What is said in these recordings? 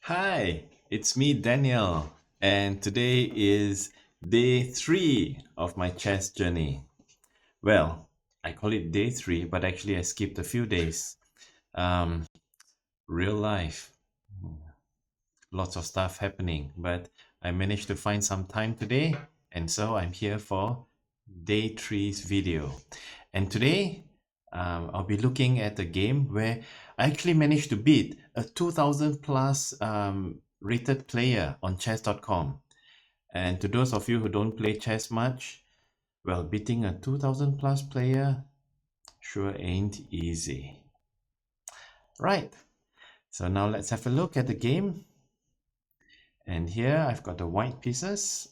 Hi, it's me, Daniel, and today is day 3 of my chess journey. Well, I call it day 3, but actually I skipped a few days. Um, Real life, lots of stuff happening, but I managed to find some time today, and so I'm here for day 3's video. And today, I'll be looking at a game where I actually managed to beat a 2000 plus rated player on chess.com. And to those of you who don't play chess much, well, beating a 2000 plus player sure ain't easy. Right, so now let's have a look at the game. And here I've got the white pieces.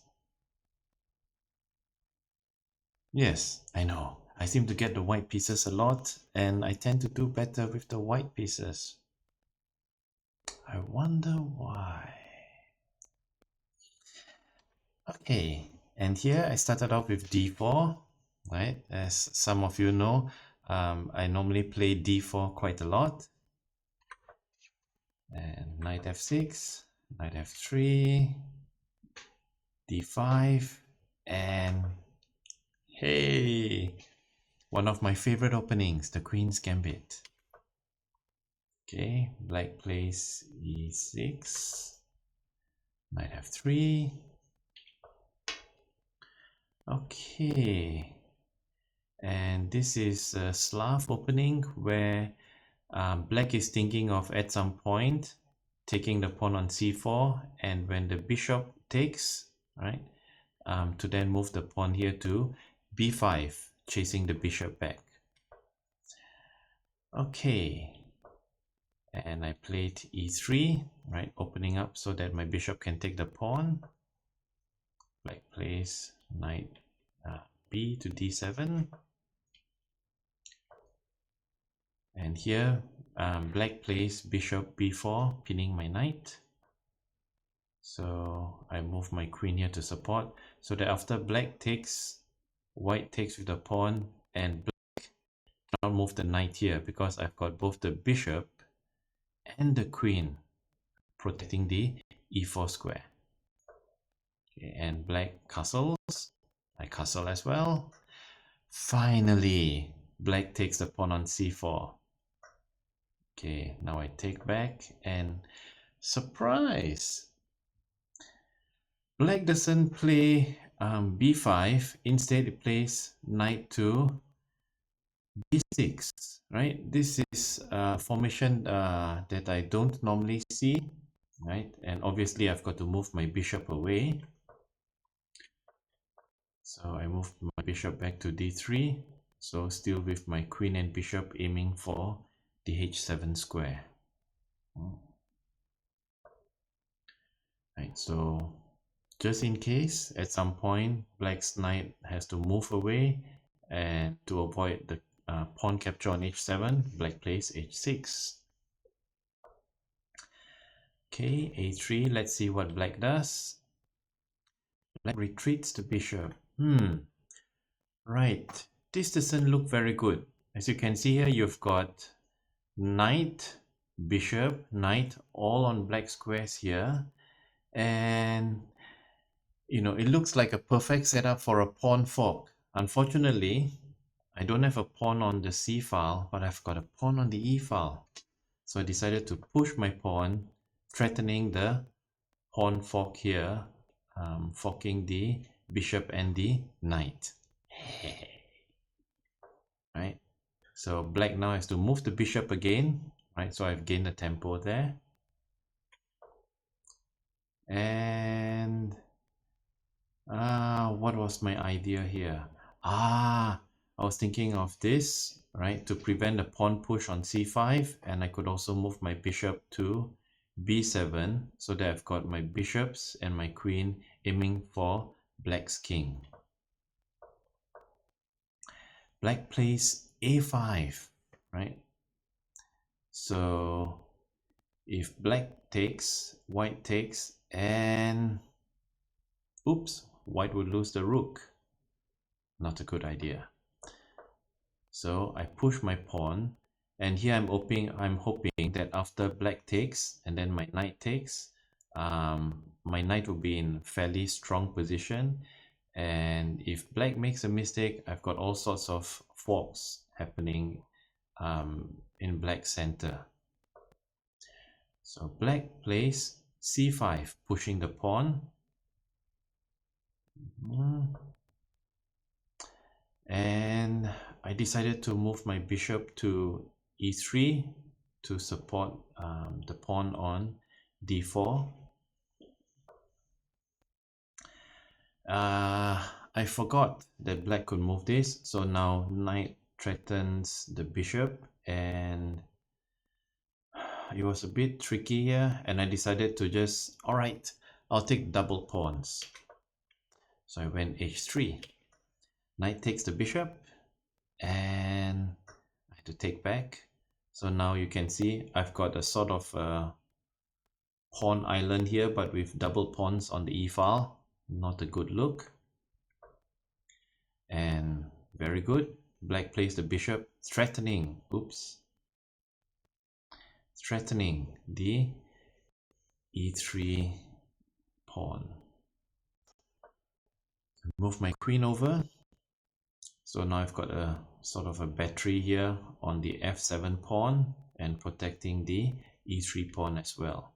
Yes, I know. I seem to get the white pieces a lot, and I tend to do better with the white pieces. I wonder why. Okay, and here I started off with d4, right? As some of you know, I normally play d4 quite a lot. And knight f6, knight f3, d5, and hey, one of my favorite openings, the Queen's Gambit. Okay, black plays e6, knight f3. Okay, and this is a Slav opening where black is thinking of at some point taking the pawn on c4, and when the bishop takes, right, to then move the pawn here to b5, chasing the bishop back. Okay, and I played e3, right, opening up so that my bishop can take the pawn. Black plays knight b to d7, and here black plays bishop b4, pinning my knight. So I move my queen here to support, so that after black takes, white takes with the pawn, and black now move the knight here because I've got both the bishop and the queen protecting the e4 square. Okay, and black castles. I castle as well. Finally, black takes the pawn on c4. Okay, now I take back, and surprise! Black doesn't play b5. Instead, it plays knight to b6, right? This is a formation that I don't normally see, right? And obviously, I've got to move my bishop away. So I move my bishop back to d3. So still with my queen and bishop aiming for the h7 square. Right, so just in case at some point black's knight has to move away, and to avoid the pawn capture on h7, black plays h6. Okay, a3. Let's see what black does. Black retreats the bishop. Right, this doesn't look very good. As you can see here, you've got knight, bishop, knight, all on black squares here. And, you know, it looks like a perfect setup for a pawn fork. Unfortunately, I don't have a pawn on the c file, but I've got a pawn on the e file. So I decided to push my pawn, threatening the pawn fork here, forking the bishop and the knight. Right, so black now has to move the bishop again, right? So I've gained the tempo there. And what was my idea here? I was thinking of this, right, to prevent the pawn push on c5, and I could also move my bishop to b7, so that I've got my bishops and my queen aiming for black's king. Black plays a5, right? So if black takes, white takes, and oops, white would lose the rook. Not a good idea. So I push my pawn, And here I'm hoping that after black takes and then my knight takes, my knight will be in fairly strong position. And if black makes a mistake, I've got all sorts of forks happening in black center. So black plays c5, pushing the pawn. And I decided to move my bishop to e3 to support the pawn on d4. I forgot that black could move this, so now knight threatens the bishop, and it was a bit tricky here, and I decided to just, alright, I'll take double pawns. So I went h3. Knight takes the bishop, and I have to take back. So now you can see I've got a sort of pawn island here, but with double pawns on the e file. Not a good look. And very good. Black plays the bishop, threatening. Oops. Threatening the e3 pawn. Move my queen over. So now I've got a sort of a battery here on the f7 pawn and protecting the e3 pawn as well.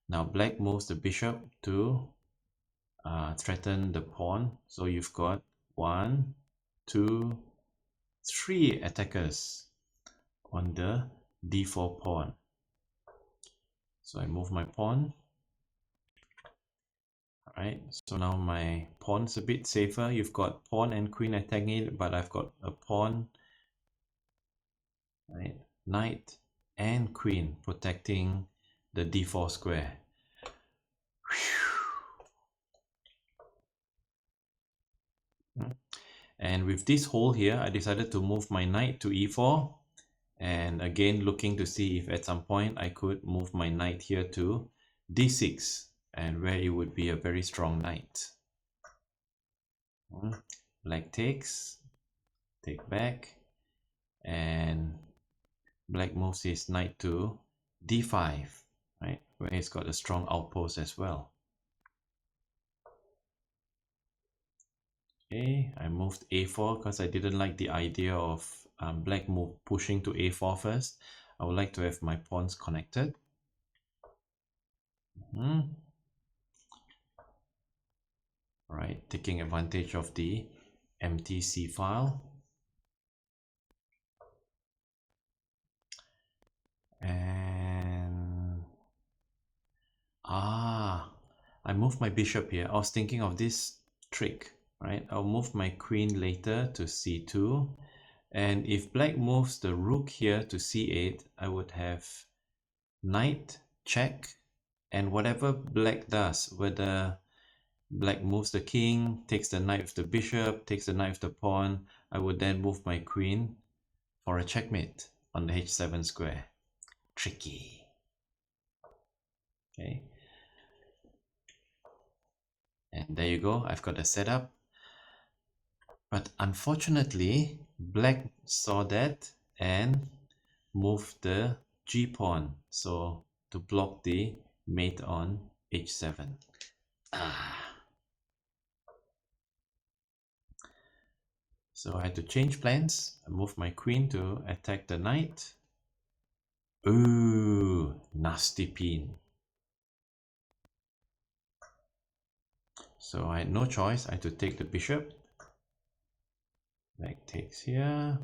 Now black moves the bishop to threaten the pawn. So you've got 1, 2, 3 attackers on the d4 pawn. So I move my pawn. Alright, so now my pawn's a bit safer. You've got pawn and queen attacking it, but I've got a pawn, right, knight and queen protecting the d4 square. And with this hole here, I decided to move my knight to e4, and again looking to see if at some point I could move my knight here to d6, and where it would be a very strong knight. Black takes, take back, and black moves his knight to d5, right, where he's got a strong outpost as well. Okay, I moved a4 because I didn't like the idea of black pushing to a4 first. I would like to have my pawns connected. Right, taking advantage of the empty C file. And I moved my bishop here. I was thinking of this trick, right? I'll move my queen later to c2, and if black moves the rook here to c8, I would have knight check, and whatever black does, whether black moves the king, takes the knight with the bishop, takes the knight with the pawn, I would then move my queen for a checkmate on the h7 square. Tricky. Okay. And there you go, I've got a setup. But unfortunately, black saw that and moved the g pawn, so to block the mate on h7. So I had to change plans. I moved my queen to attack the knight. Ooh, nasty pin. So I had no choice. I had to take the bishop. Black takes here.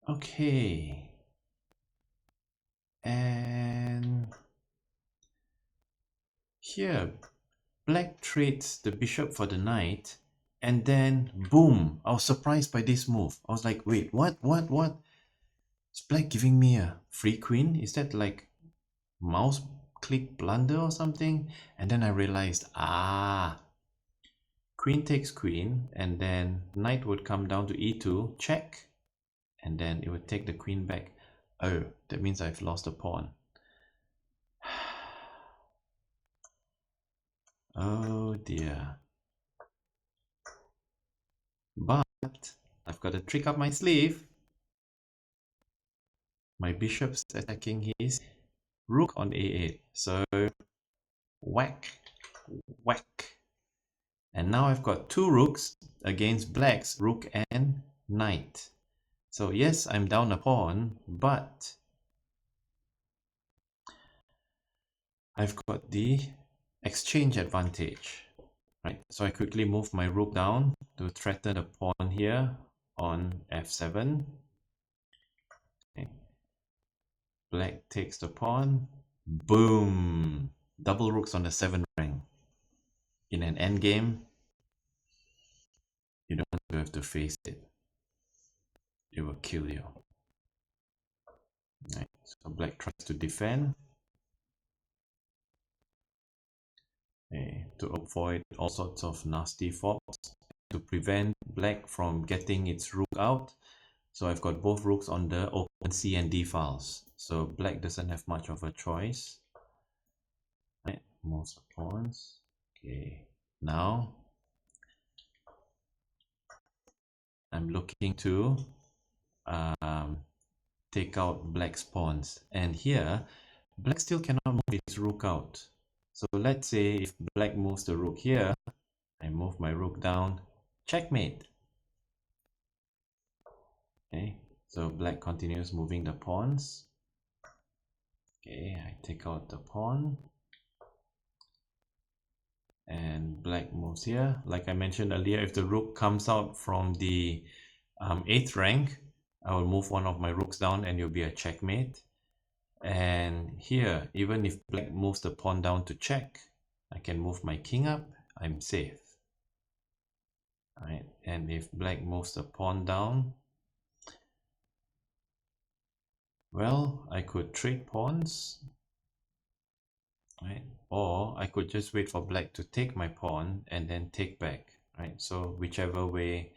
Okay. And here, black trades the bishop for the knight, and then boom, I was surprised by this move. I was like, wait, what? Is black giving me a free queen? Is that like mouse click blunder or something? And then I realized, queen takes queen, and then knight would come down to e2, check, and then it would take the queen back. Oh, that means I've lost a pawn. Oh dear. But I've got a trick up my sleeve. My bishop's attacking his rook on a8. So whack, whack. And now I've got two rooks against black's rook and knight. So yes, I'm down a pawn, but I've got the exchange advantage. Right, so I quickly move my rook down to threaten a pawn here on f7. Okay. Black takes the pawn. Boom! Double rooks on the 7th rank. In an endgame, you don't have to face it. It will kill you. Right, so black tries to defend. Okay, to avoid all sorts of nasty faults, to prevent black from getting its rook out. So I've got both rooks on the open C and D files. So black doesn't have much of a choice. Right, moves the pawns. Okay, now I'm looking to take out black's pawns. And here, black still cannot move its rook out. So let's say if black moves the rook here, I move my rook down, checkmate. Okay, so black continues moving the pawns. Okay, I take out the pawn. And black moves here. Like I mentioned earlier, if the rook comes out from the 8th rank, I will move one of my rooks down and it'll be a checkmate. And here, even if black moves the pawn down to check, I can move my king up, I'm safe. Right? And if black moves the pawn down, well, I could trade pawns, right? Or I could just wait for black to take my pawn and then take back, right? So whichever way,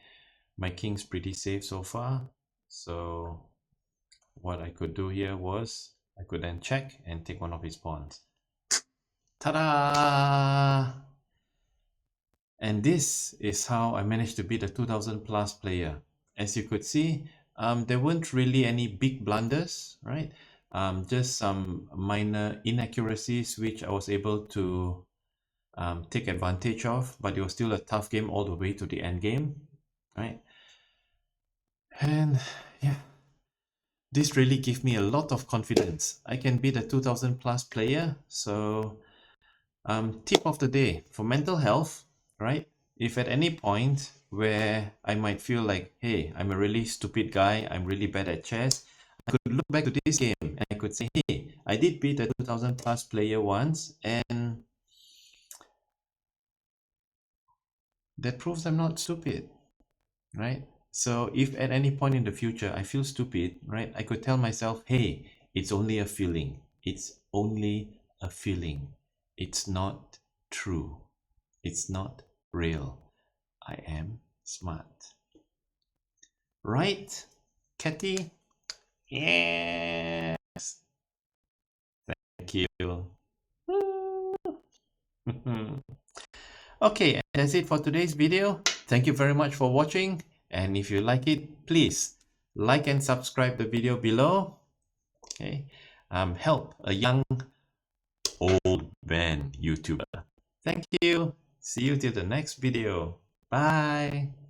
my king's pretty safe so far. So what I could do here was I could then check and take one of his pawns. Ta-da! And this is how I managed to beat a 2000 plus player. As you could see, there weren't really any big blunders, right? Just some minor inaccuracies which I was able to take advantage of, but it was still a tough game all the way to the end game, right? And yeah, this really gave me a lot of confidence. I can beat a 2000 plus player. So tip of the day for mental health, right? If at any point where I might feel like, hey, I'm a really stupid guy, I'm really bad at chess, I could look back to this game and I could say, hey, I did beat a 2000 plus player once, and that proves I'm not stupid, right? So if at any point in the future I feel stupid, right, I could tell myself, hey, it's only a feeling. It's only a feeling. It's not true. It's not real. I am smart. Right, Cathy? Yes. Thank you. Okay, and that's it for today's video. Thank you very much for watching. And if you like it, please like and subscribe the video below. Okay, help a young old man YouTuber. Thank you. See you till the next video. Bye.